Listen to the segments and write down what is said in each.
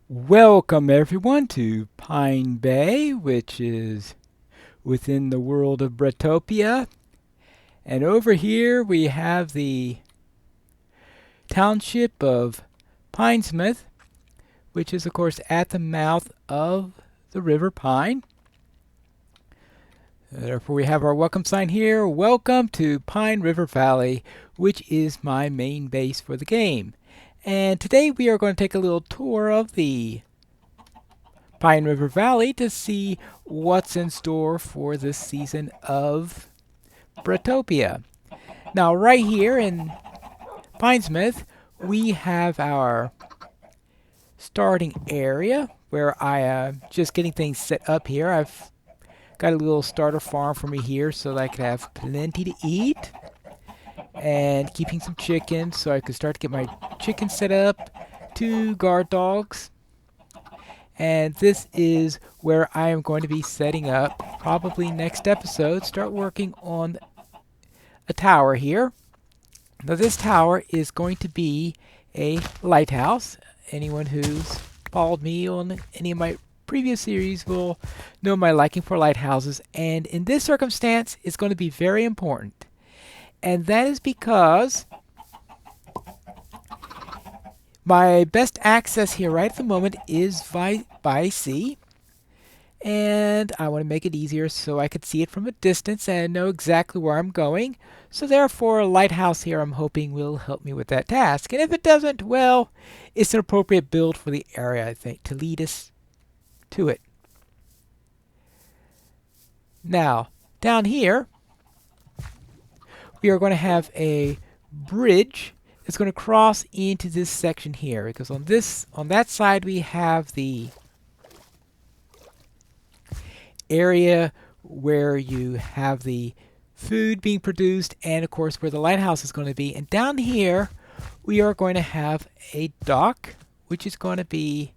Welcome everyone to Pine Bay, which is within the world of Welstopia. And over here we have the township of Pinesmith, which is of course at the mouth of the River Pine. Therefore we have our welcome sign here. Welcome to Pine River Valley, which is my main base for the game. And today we are going to take a little tour of the Pine River Valley to see what's in store for this season of Welstopia. Now, right here in Pinesmith, we have our starting area where I am just getting things set up here. I've got a little starter farm for me here so that I could have plenty to eat and keeping some chickens so I could start to get my chickens set up, 2 guard dogs. And this is where I am going to be setting up, probably next episode, start working on a tower here. Now this tower is going to be a lighthouse. Anyone who's followed me on any of my previous series will know my liking for lighthouses. And in this circumstance, it's going to be very important. And that is because my best access here right at the moment is by sea, and I want to make it easier so I could see it from a distance and know exactly where I'm going. So therefore, a lighthouse here I'm hoping will help me with that task. And if it doesn't, well, it's an appropriate build for the area, I think, to lead us to it. Now, down here, we are going to have a bridge. It's going to cross into this section here because on that side we have the area where you have the food being produced and of course where the lighthouse is going to be. And down here we are going to have a dock, which is going to be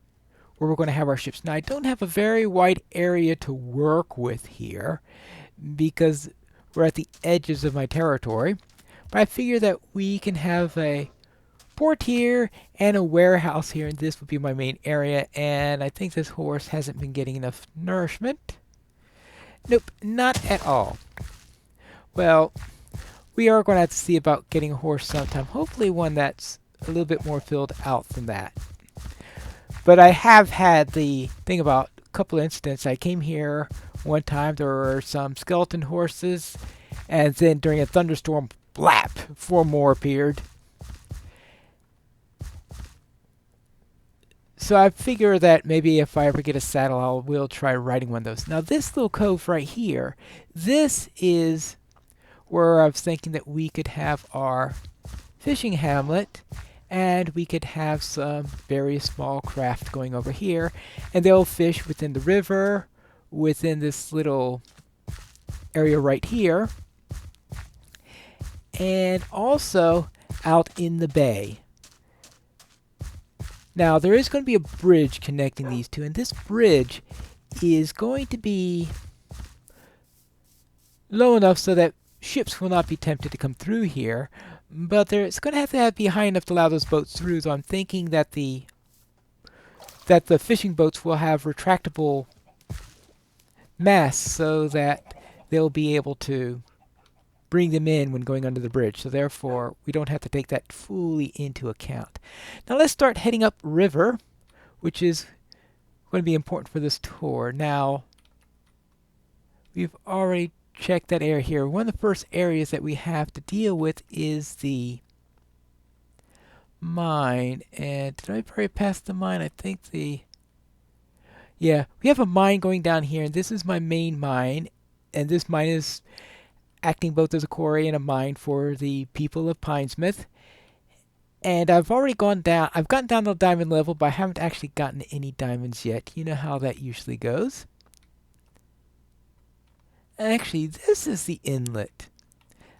where we're going to have our ships. Now I don't have a very wide area to work with here because we're at the edges of my territory. But I figure that we can have a port here and a warehouse here, and this would be my main area. And I think this horse hasn't been getting enough nourishment. Nope, not at all. Well, we are going to have to see about getting a horse sometime. Hopefully one that's a little bit more filled out than that. But I have had the thing about a couple of incidents. I came here one time, there were some skeleton horses, and then during a thunderstorm, blap, 4 more appeared. So I figure that maybe if I ever get a saddle, I will try riding one of those. Now this little cove right here, this is where I was thinking that we could have our fishing hamlet, and we could have some very small craft going over here, and they'll fish within the river, within this little area right here, and also out in the bay. Now there is going to be a bridge connecting these two, and this bridge is going to be low enough so that ships will not be tempted to come through here, but it's going to have be high enough to allow those boats through. So I'm thinking that the fishing boats will have retractable masts so that they'll be able to bring them in when going under the bridge. So therefore, we don't have to take that fully into account. Now let's start heading up river, which is going to be important for this tour. Now, we've already checked that area here. One of the first areas that we have to deal with is the mine. And did I already pass the mine? I think yeah, we have a mine going down here, and this is my main mine. And this mine is acting both as a quarry and a mine for the people of Pinesmith. And I've already gone down. I've gotten down to the diamond level, but I haven't actually gotten any diamonds yet. You know how that usually goes. Actually, this is the inlet.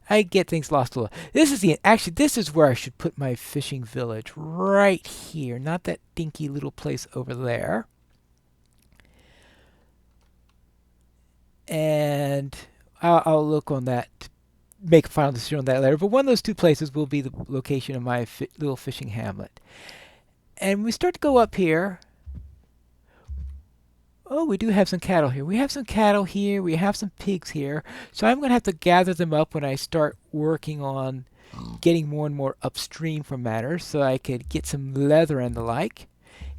I get things lost a little. Actually, this is where I should put my fishing village. Right here. Not that dinky little place over there. And I'll look on that, make a final decision on that later. But one of those 2 places will be the location of my little fishing hamlet. And we start to go up here. Oh, we do have some cattle here. We have some cattle here. We have some pigs here. So I'm going to have to gather them up when I start working on getting more and more upstream from matters so I could get some leather and the like.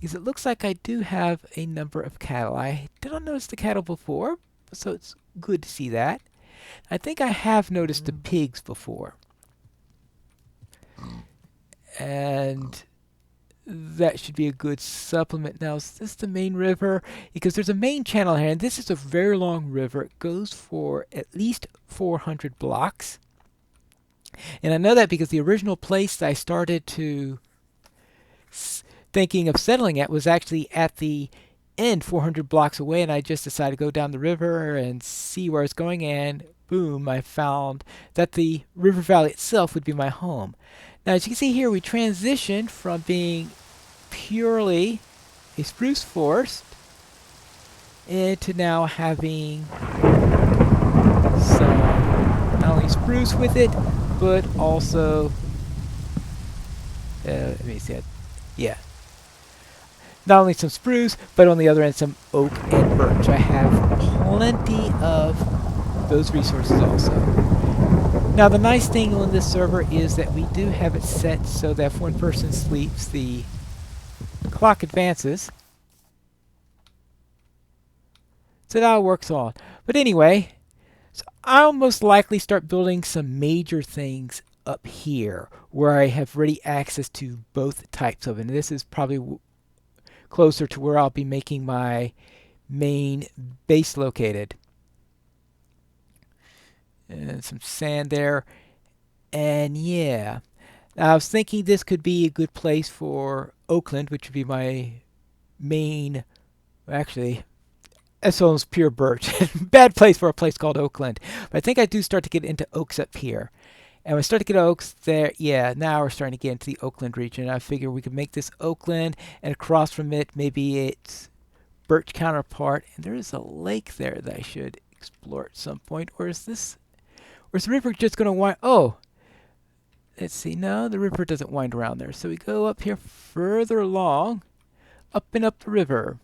Because it looks like I do have a number of cattle. I didn't notice the cattle before, so it's good to see that. I think I have noticed the pigs before. And that should be a good supplement. Now, is this the main river? Because there's a main channel here, and this is a very long river. It goes for at least 400 blocks. And I know that because the original place that I started to thinking of settling at was actually at the end 400 blocks away, and I just decided to go down the river and see where it's going, and boom, I found that the river valley itself would be my home. Now, as you can see here, we transitioned from being purely a spruce forest into now having some not only spruce with it, but also let me see it. Yeah. Not only some spruce, but on the other end some oak and birch. I have plenty of those resources also. Now the nice thing on this server is that we do have it set so that if one person sleeps, the clock advances. So that works on. But anyway, so I'll most likely start building some major things up here where I have ready access to both types of it. And this is probably closer to where I'll be making my main base located. And some sand there. And yeah, I was thinking this could be a good place for Oakland, which would be my main, actually, that's almost pure birch. Bad place for a place called Oakland. But I think I do start to get into oaks up here. And when I start to get oaks there, yeah, now we're starting to get into the Oakland region. I figure we could make this Oakland, and across from it, maybe its birch counterpart. And there is a lake there that I should explore at some point. Or is the river just going to wind? Oh, let's see. No, the river doesn't wind around there. So we go up here further along, up and up the river.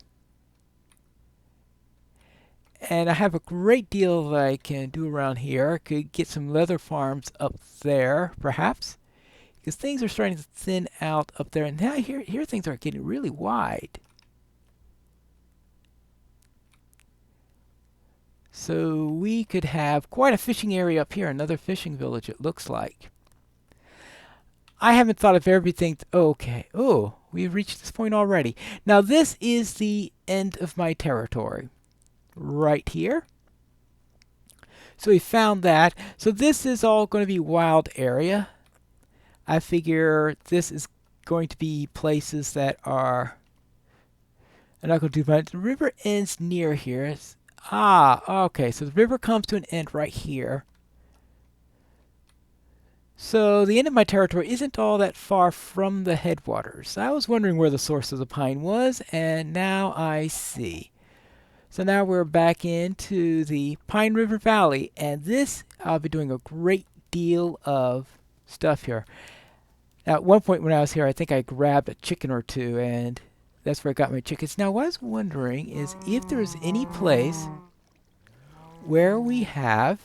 And I have a great deal that I can do around here. I could get some leather farms up there, perhaps, because things are starting to thin out up there. And now here things are getting really wide. So we could have quite a fishing area up here, another fishing village it looks like. I haven't thought of everything. Okay. Oh, we've reached this point already. Now this is the end of my territory. Right here. So we found that. So this is all going to be wild area. I figure this is going to be places that are... I'm not going to do much. The river ends near here. Okay. So the river comes to an end right here. So the end of my territory isn't all that far from the headwaters. I was wondering where the source of the pine was, and now I see. So now we're back into the Pine River Valley, and this, I'll be doing a great deal of stuff here. Now, at one point when I was here, I think I grabbed a chicken or two, and that's where I got my chickens. Now, what I was wondering is if there's any place where we have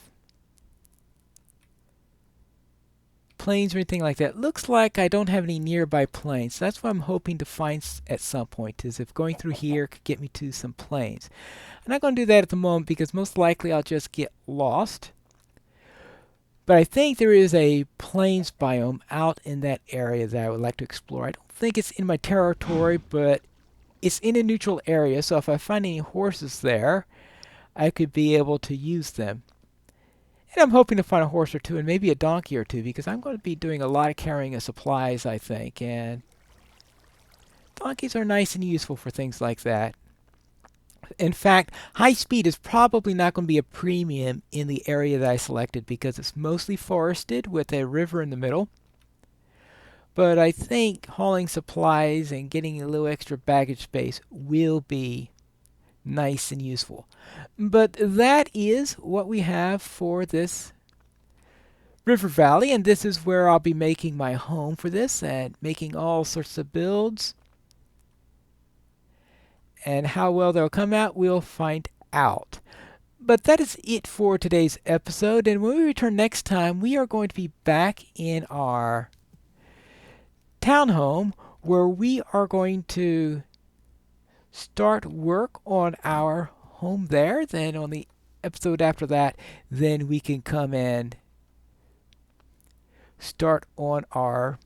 plains or anything like that. Looks like I don't have any nearby plains. So that's what I'm hoping to find at some point, is if going through here could get me to some plains. I'm not going to do that at the moment because most likely I'll just get lost. But I think there is a plains biome out in that area that I would like to explore. I don't think it's in my territory, but it's in a neutral area. So if I find any horses there, I could be able to use them. And I'm hoping to find a horse or two and maybe a donkey or two because I'm going to be doing a lot of carrying of supplies, I think. And donkeys are nice and useful for things like that. In fact, high speed is probably not going to be a premium in the area that I selected because it's mostly forested with a river in the middle. But I think hauling supplies and getting a little extra baggage space will be nice and useful. But that is what we have for this river valley, and this is where I'll be making my home for this and making all sorts of builds. And how well they'll come out, we'll find out. But that is it for today's episode. And when we return next time, we are going to be back in our townhome where we are going to start work on our home there. Then on the episode after that, then we can come and start on our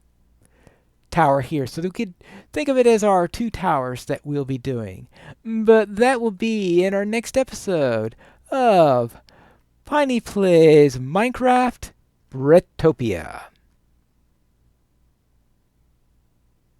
tower here. So we could think of it as our 2 towers that we'll be doing. But that will be in our next episode of Piney Plays Minecraft Welstopia.